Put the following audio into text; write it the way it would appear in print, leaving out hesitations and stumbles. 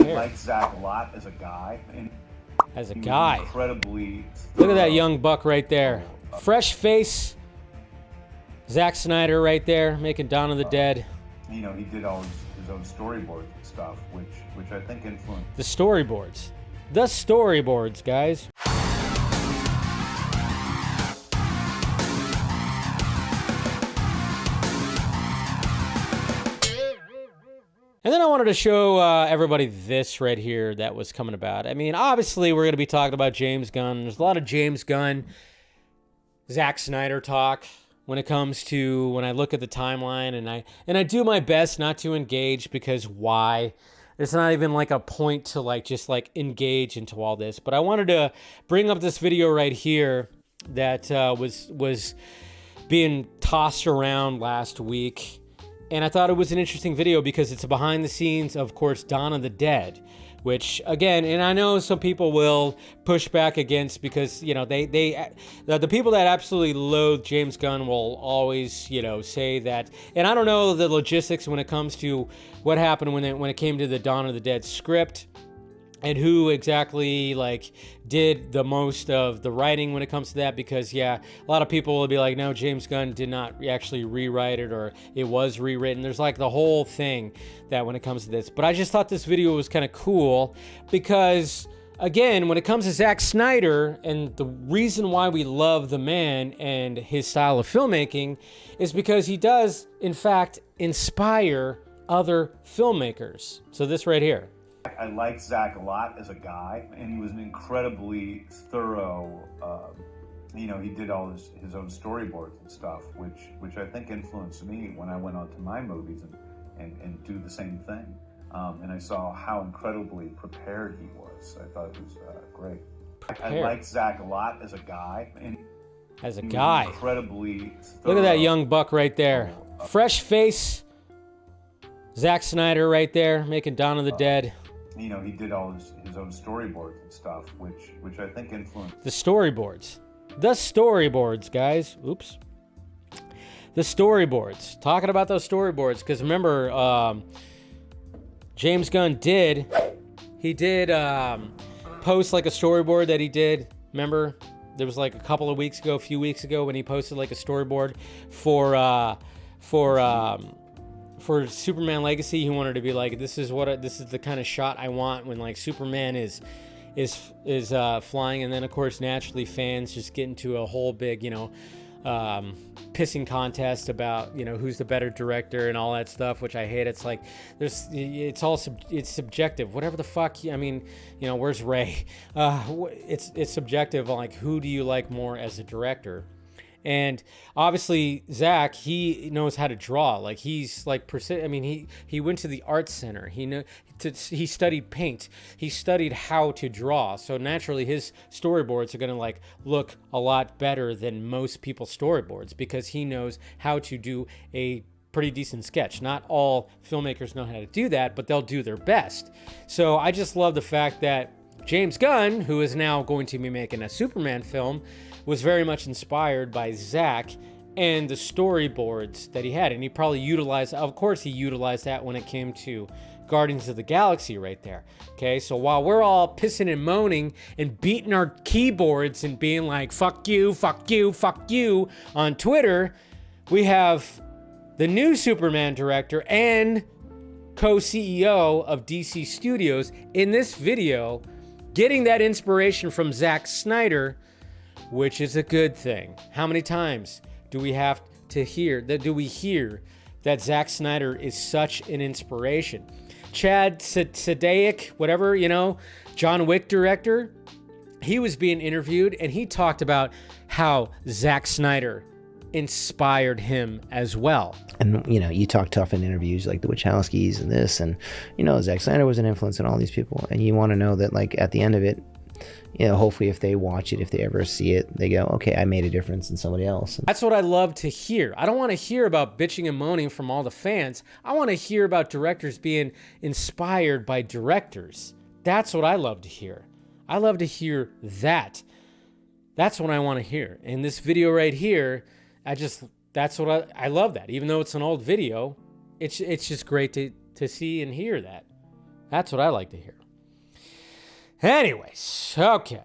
here. I like Zack a lot as a guy. And as a guy. Incredibly. Look at that young buck right there. Fresh face. Zack Snyder right there, making Dawn of the Dead. You know, he did all his own storyboards and stuff, which I think influenced. The storyboards. The storyboards, guys. And then I wanted to show everybody this right here that was coming about. I mean, obviously, we're going to be talking about James Gunn. There's a lot of James Gunn, Zack Snyder talk when it comes to when I look at the timeline, and I do my best not to engage, because why? There's not even like a point to like just like engage into all this. But I wanted to bring up this video right here that was being tossed around last week. And I thought it was an interesting video because it's a behind the scenes, of course, Dawn of the Dead, which again, and I know some people will push back against, because, you know, the people that absolutely loathe James Gunn will always, you know, say that. And I don't know the logistics when it comes to what happened when it came to the Dawn of the Dead script, and who exactly like did the most of the writing when it comes to that, because yeah, a lot of people will be like, no, James Gunn did not actually rewrite it, or it was rewritten. There's like the whole thing that when it comes to this. But I just thought this video was kind of cool because, again, when it comes to Zack Snyder, and the reason why we love the man and his style of filmmaking is because he does, in fact, inspire other filmmakers. So this right here. I like Zack a lot as a guy, and he was an incredibly thorough, you know, he did all his own storyboards and stuff, which I think influenced me when I went on to my movies and do the same thing. And I saw how incredibly prepared he was. I thought it was great. Prepared. I like Zack a lot as a guy. And as a guy. Incredibly thorough. Look at that young buck right there. Fresh face. Zack Snyder right there, making Dawn of the Dead. You know, he did all his own storyboards and stuff, which I think influenced. The storyboards. The storyboards, guys. Oops. The storyboards. Talking about those storyboards, because remember, James Gunn did post like a storyboard that he did. Remember, there was like a few weeks ago, when he posted like a storyboard for Superman Legacy. He wanted to be like, this is the kind of shot I want when like Superman is flying. And then of course, naturally, fans just get into a whole big, you know, pissing contest about, you know, who's the better director and all that stuff, which I hate. It's like it's subjective, whatever the fuck. I mean, you know, where's Ray? It's subjective, like, who do you like more as a director? And obviously, Zack, he knows how to draw. Like, he's like, I mean, he went to the art center. He studied paint. He studied how to draw. So naturally, his storyboards are going to like look a lot better than most people's storyboards, because he knows how to do a pretty decent sketch. Not all filmmakers know how to do that, but they'll do their best. So I just love the fact that James Gunn, who is now going to be making a Superman film, was very much inspired by Zack and the storyboards that he had. And he probably utilized that when it came to Guardians of the Galaxy right there. Okay, so while we're all pissing and moaning and beating our keyboards and being like, fuck you, fuck you, fuck you on Twitter, we have the new Superman director and co-CEO of DC Studios in this video getting that inspiration from Zack Snyder, which is a good thing. How many times do we have to hear that Zack Snyder is such an inspiration? Chad Sadaic, whatever, you know, John Wick director, he was being interviewed and he talked about how Zack Snyder inspired him as well. And, you know, you talk tough in interviews like the Wachowskis and this, and, you know, Zack Snyder was an influence on all these people. And you want to know that, like, at the end of it, you know, hopefully if they watch it, if they ever see it, they go, okay, I made a difference in somebody else. That's what I love to hear. I don't want to hear about bitching and moaning from all the fans. I want to hear about directors being inspired by directors. That's what I love to hear. I love to hear that. That's what I want to hear. In this video right here, I love that. Even though it's an old video, it's just great to see and hear that. That's what I like to hear. Anyways, okay.